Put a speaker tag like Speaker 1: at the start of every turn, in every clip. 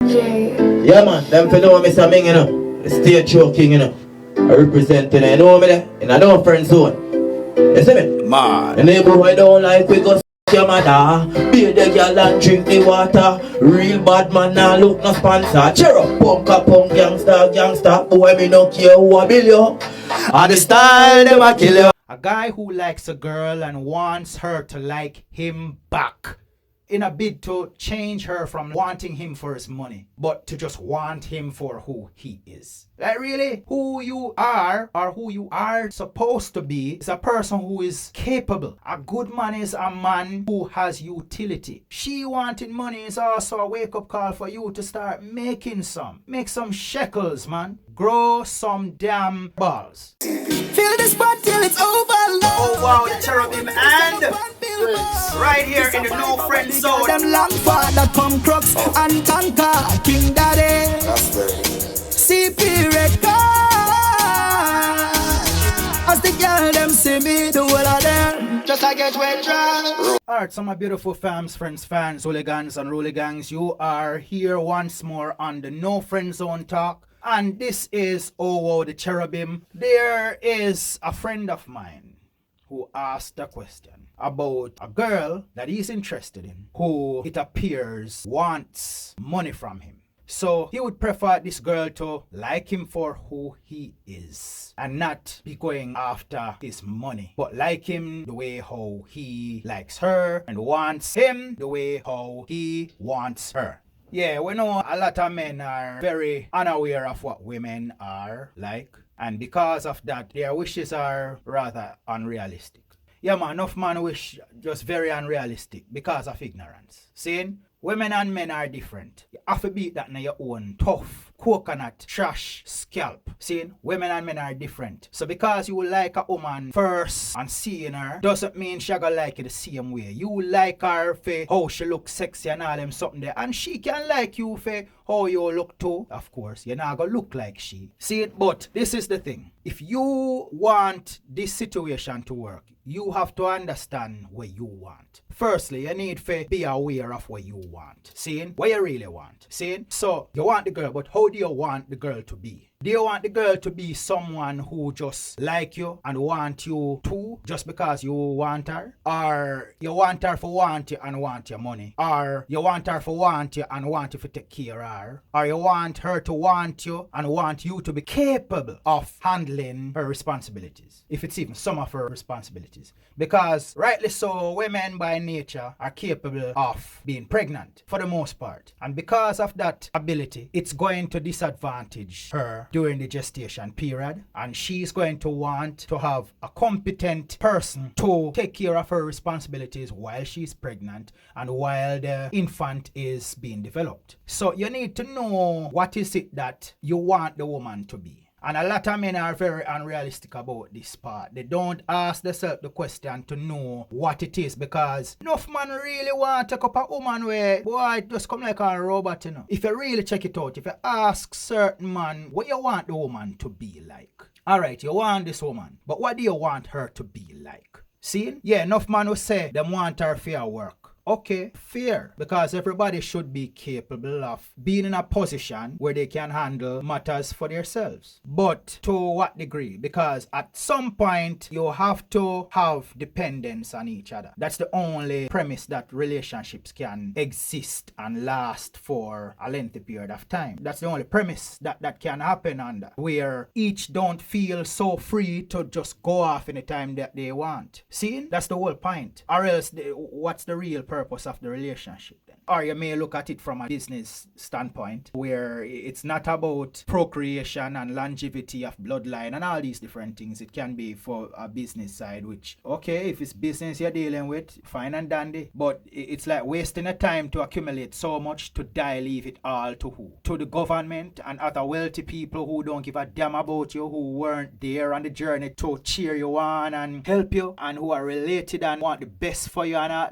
Speaker 1: Yeah man, them for know Mr. Ming, you know. The stage show king, you know. I represent, you know me there? In a no friend zone. You see me? Man. The neighborhood don't like we go your mother. Be the girl and drink the water. Real bad man now look no sponsor. Cheer up, punk a punk, gangster. Boy, me no care who a bill you. And the style them a kill you.
Speaker 2: A guy who likes a girl and wants her to like him back, in a bid to change her from wanting him for his money, but to just want him for who he is. Like really, who you are or who you are supposed to be is a person who is capable. A good man is a man who has utility. She wanting money is also a wake-up call for you to start making some. Make some shekels, man. Grow some damn balls.
Speaker 3: Feel this spot till it's over.
Speaker 2: Oh wow, the cherubim and right here in the no friend zone.
Speaker 3: Them long father come crooks and conquer King Daddy. CP record. As the girl them see me, the whole of them just like get wet dry.
Speaker 2: Alright, so my beautiful fams, friends, fans, hooligans and rooligangs, you are here once more on the No Friend Zone Talk. And this is Oh Wow the Cherubim. There is a friend of mine who asked a question about a girl that he's interested in, who it appears wants money from him. So he would prefer this girl to like him for who he is and not be going after his money, but like him the way how he likes her and wants him the way how he wants her. Yeah, we know a lot of men are very unaware of what women are like, and because of that, their wishes are rather unrealistic. Yeah man, enough man wish just very unrealistic because of ignorance. Seeing? Women and men are different. You have to beat that in your own tough coconut trash scalp. See, women and men are different. So because you like a woman first and seeing her doesn't mean she gonna like you the same way. You like her for how she looks sexy and all them something there, and she can like you for how you look too. Of course, you're not gonna look like she. See it? But this is the thing. If you want this situation to work, you have to understand what you want. Firstly, you need to be aware of what you want. Seeing? What you really want. Seeing? So, you want the girl, but how do you want the girl to be? Do you want the girl to be someone who just like you and want you too just because you want her? Or you want her for want you and want your money? Or you want her for want you and want you to take care of her? Or you want her to want you and want you to be capable of handling her responsibilities? If it's even some of her responsibilities. Because rightly so, women by nature are capable of being pregnant for the most part. And because of that ability, it's going to disadvantage her during the gestation period, and she's going to want to have a competent person to take care of her responsibilities while she's pregnant and while the infant is being developed. So you need to know what is it that you want the woman to be. And a lot of men are very unrealistic about this part. They don't ask themselves the question to know what it is, because enough man really want to take up a woman where, boy, it just come like a robot, you know. If you really check it out, if you ask certain man what you want the woman to be like. Alright, you want this woman, but what do you want her to be like? See? Yeah, enough man will say them want her for your work. Okay, fair, because everybody should be capable of being in a position where they can handle matters for themselves. But to what degree? Because at some point you have to have dependence on each other. That's the only premise that relationships can exist and last for a lengthy period of time. That's the only premise that can happen under, where each don't feel so free to just go off any time that they want. See, that's the whole point. Or else, what's the real purpose of the relationship then? Or you may look at it from a business standpoint, where it's not about procreation and longevity of bloodline and all these different things. It can be for a business side, which, okay, if it's business you're dealing with, fine and dandy, but it's like wasting a time to accumulate so much to die, leave it all to who? To the government and other wealthy people who don't give a damn about you, who weren't there on the journey to cheer you on and help you, and who are related and want the best for you and all.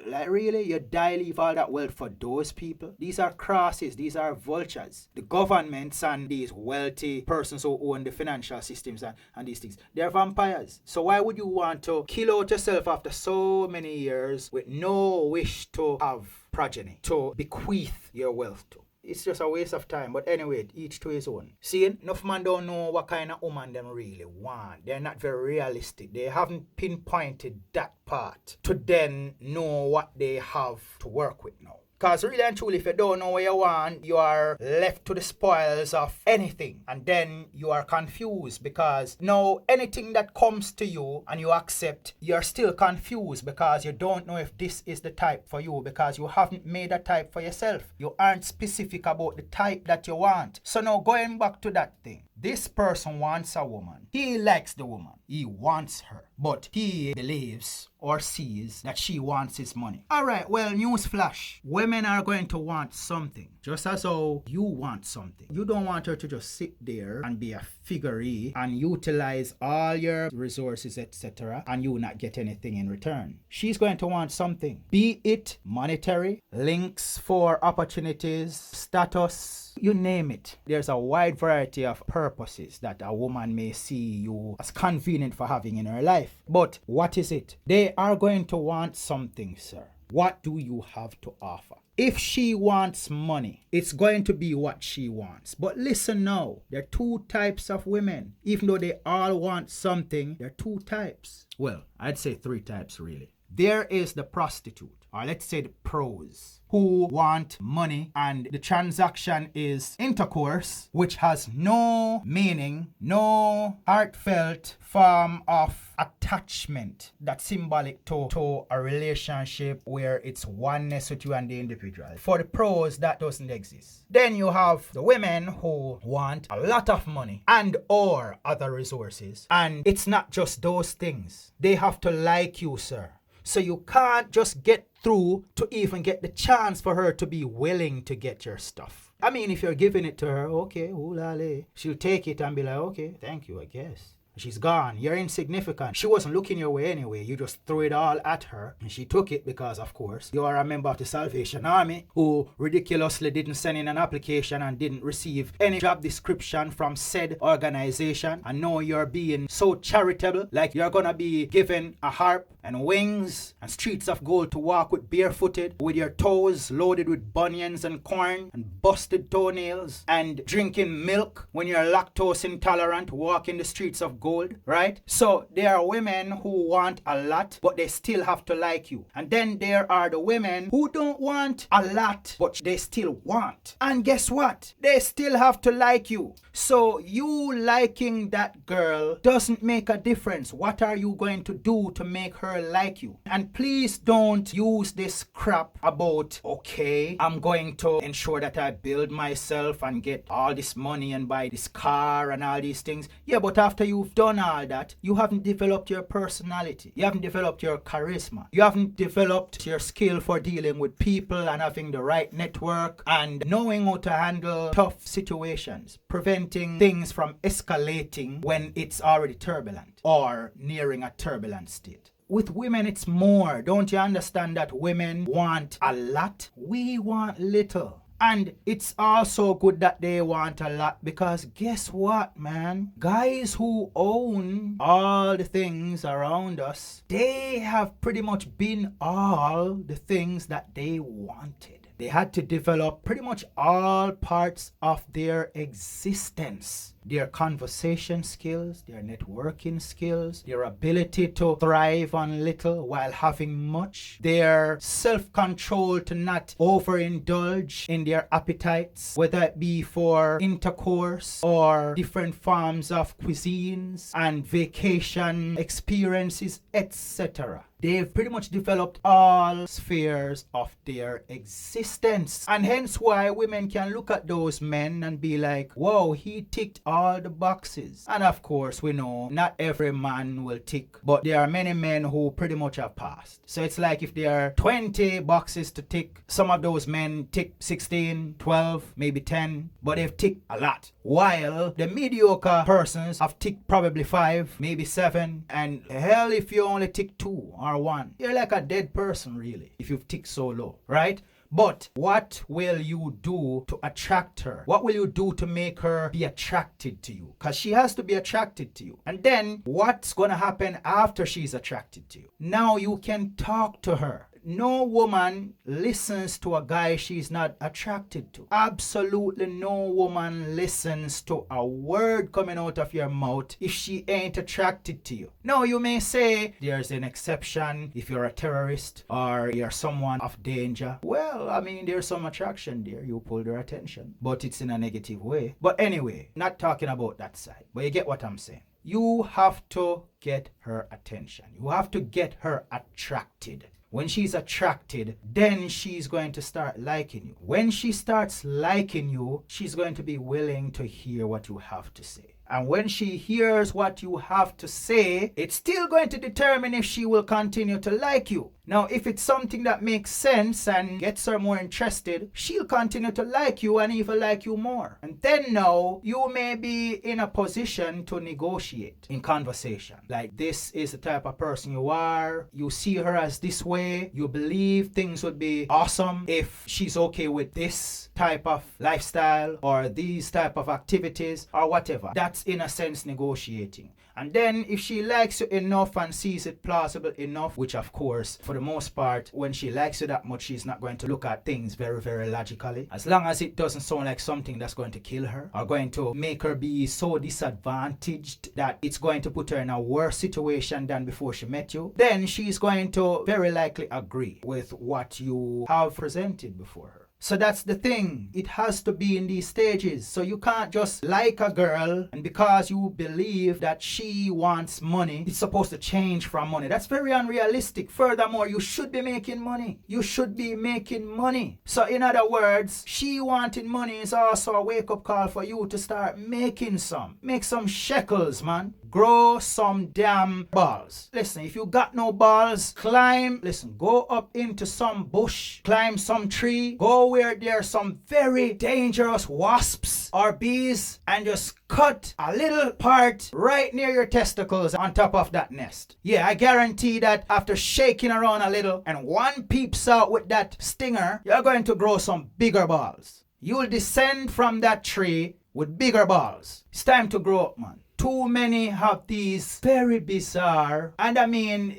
Speaker 2: Like really, you die, leave all that wealth for those people? These are crosses, these are vultures. The governments and these wealthy persons who own the financial systems and these things, they're vampires. So why would you want to kill out yourself after so many years with no wish to have progeny, to bequeath your wealth to? it's just a waste of time. But anyway, each to his own. See, enough man don't know what kind of woman them really want. They're not very realistic. They haven't pinpointed that part to then know what they have to work with now. Because really and truly, if you don't know what you want, you are left to the spoils of anything. And then you are confused because now anything that comes to you and you accept, you're still confused because you don't know if this is the type for you because you haven't made a type for yourself. You aren't specific about the type that you want. So now going back to that thing. This person wants a woman. He likes the woman. He wants her. But he believes or sees that she wants his money. Alright, well, newsflash. Women are going to want something. Just as how you want something. You don't want her to just sit there and be a figuree and utilize all your resources, etc. and you not get anything in return. She's going to want something. Be it monetary, links for opportunities, status, you name it. There's a wide variety of purposes that a woman may see you as convenient for having in her life. But what is it? They are going to want something, sir. What do you have to offer? If she wants money, it's going to be what she wants. But listen now, there are two types of women. Even though they all want something, there are two types. Well, I'd say three types really. There is the prostitute, or let's say the pros, who want money and the transaction is intercourse, which has no meaning, no heartfelt form of attachment that's symbolic to a relationship where it's oneness with you and the individual. For the pros, that doesn't exist. Then you have the women who want a lot of money and or other resources. And it's not just those things. They have to like you, sir. So you can't just get through to even get the chance for her to be willing to get your stuff. I mean, if you're giving it to her, okay, oolale, she'll take it and be like, okay, thank you, I guess. She's gone. You're insignificant. She wasn't looking your way anyway. You just threw it all at her. And she took it because, of course, you are a member of the Salvation Army who ridiculously didn't send in an application and didn't receive any job description from said organization. And now you're being so charitable, like you're gonna be given a harp and wings and streets of gold to walk with barefooted, with your toes loaded with bunions and corn and busted toenails, and drinking milk when you're lactose intolerant, walking the streets of gold, right? So there are women who want a lot, but they still have to like you. And then there are the women who don't want a lot, but they still want. And guess what? They still have to like you. So you liking that girl doesn't make a difference. What are you going to do to make her like you? And please don't use this crap about, okay, I'm going to ensure that I build myself and get all this money and buy this car and all these things. Yeah, but after you've done all that, you haven't developed your personality. You haven't developed your charisma. You haven't developed your skill for dealing with people and having the right network and knowing how to handle tough situations, preventing things from escalating when it's already turbulent or nearing a turbulent state. With women, it's more. Don't you understand that women want a lot? We want little. And it's also good that they want a lot because guess what, man? Guys who own all the things around us, they have pretty much been all the things that they wanted. They had to develop pretty much all parts of their existence. Their conversation skills, their networking skills, their ability to thrive on little while having much, their self-control to not overindulge in their appetites, whether it be for intercourse or different forms of cuisines and vacation experiences, etc. They've pretty much developed all spheres of their existence. And hence why women can look at those men and be like, whoa, he ticked all the boxes. And of course, we know not every man will tick, but there are many men who pretty much have passed. So it's like if there are 20 boxes to tick, some of those men tick 16, 12, maybe 10, but they've ticked a lot. While the mediocre persons have ticked probably 5, maybe 7, and hell if you only tick 2 or 1, you're like a dead person really if you've ticked so low, right? But what will you do to attract her? What will you do to make her be attracted to you? Because she has to be attracted to you. And then what's going to happen after she's attracted to you? Now you can talk to her. no woman listens to a guy she's not attracted to. Absolutely no woman listens to a word coming out of your mouth if she ain't attracted to you. Now you may say there's an exception if you're a terrorist or you're someone of danger. Well, I mean, there's some attraction there. You pull their attention, but it's in a negative way. But anyway, not talking about that side, but you get what I'm saying. You have to get her attention. You have to get her attracted. When she's attracted, then she's going to start liking you. When she starts liking you, she's going to be willing to hear what you have to say. And when she hears what you have to say, it's still going to determine if she will continue to like you. Now, if it's something that makes sense and gets her more interested, she'll continue to like you and even like you more. And then now, you may be in a position to negotiate in conversation. Like, this is the type of person you are. You see her as this way. You believe things would be awesome if she's okay with this type of lifestyle or these type of activities or whatever. That's in a sense negotiating. And then if she likes you enough and sees it plausible enough, which of course, for the most part, when she likes you that much, she's not going to look at things very, very logically. As long as it doesn't sound like something that's going to kill her or going to make her be so disadvantaged that it's going to put her in a worse situation than before she met you, then she's going to very likely agree with what you have presented before her. So that's the thing. It has to be in these stages. So you can't just like a girl and because you believe that she wants money, it's supposed to change from money. That's very unrealistic. Furthermore, you should be making money. You should be making money. So in other words, she wanting money is also a wake-up call for you to start making some. Make some shekels, man. Grow some damn balls. Listen, if you got no balls, go up into some bush, climb some tree, go where there's some very dangerous wasps or bees and just cut a little part right near your testicles on top of that nest. Yeah, I guarantee that after shaking around a little and one peeps out with that stinger, you're going to grow some bigger balls. You'll descend from that tree with bigger balls. It's time to grow up, man. Too many have these very bizarre, and I mean,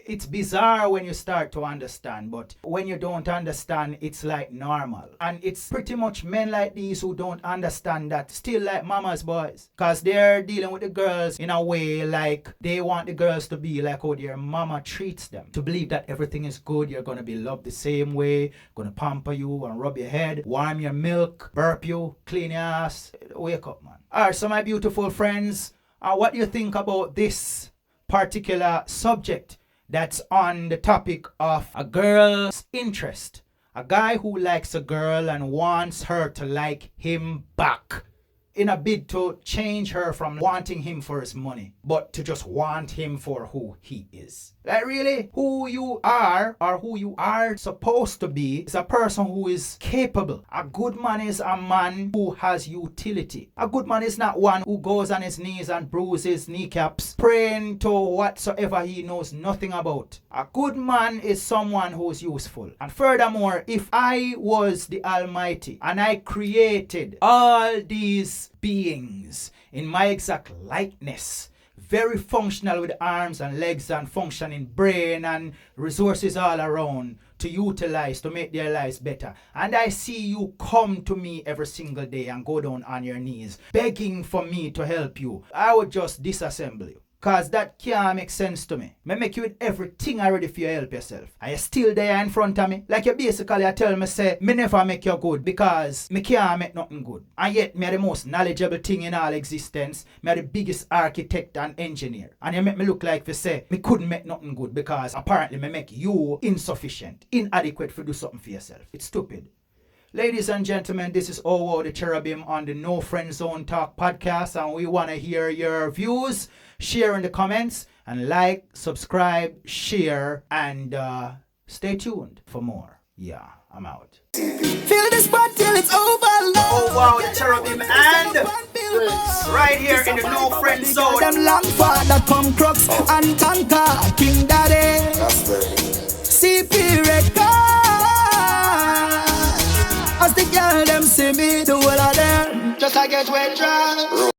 Speaker 2: it's bizarre when you start to understand, but when you don't understand, it's like normal. And it's pretty much men like these who don't understand that still like mama's boys. Because they're dealing with the girls in a way like they want the girls to be like how their mama treats them. To believe that everything is good, you're going to be loved the same way, going to pamper you and rub your head, warm your milk, burp you, clean your ass. Wake up, man. Alright, so my beautiful friends, what do you think about this particular subject that's on the topic of a girl's interest? A guy who likes a girl and wants her to like him back in a bid to change her from wanting him for his money, but to just want him for who he is. Like really, who you are or who you are supposed to be is a person who is capable. A good man is a man who has utility. A good man is not one who goes on his knees and bruises kneecaps, praying to whatsoever he knows nothing about. A good man is someone who is useful. And furthermore, if I was the Almighty and I created all these beings in my exact likeness, very functional with arms and legs and functioning brain and resources all around to utilize to make their lives better, and I see you come to me every single day and go down on your knees begging for me to help you, I would just disassemble you. Cause that can't make sense to me. I make you with everything already for you to help yourself. Are you still there in front of me? Like you basically tell me say, me never make you good because me can't make nothing good. And yet me are the most knowledgeable thing in all existence. Me are the biggest architect and engineer. And you make me look like you say, me couldn't make nothing good because apparently me make you insufficient, inadequate to do something for yourself. It's stupid. Ladies and gentlemen, this is Owo the Cherubim on the No Friend Zone Talk podcast, and we want to hear your views. Share in the comments and like, subscribe, share, and stay tuned for more. Yeah, I'm out.
Speaker 3: Feel this spot till it's over.
Speaker 2: Oh wow, the Cherubim and right here in the No Friend Zone.
Speaker 3: Them long father come crooks and conquer King Daddy. CP record. As the girl them see me, the whole of them just I get wet dry.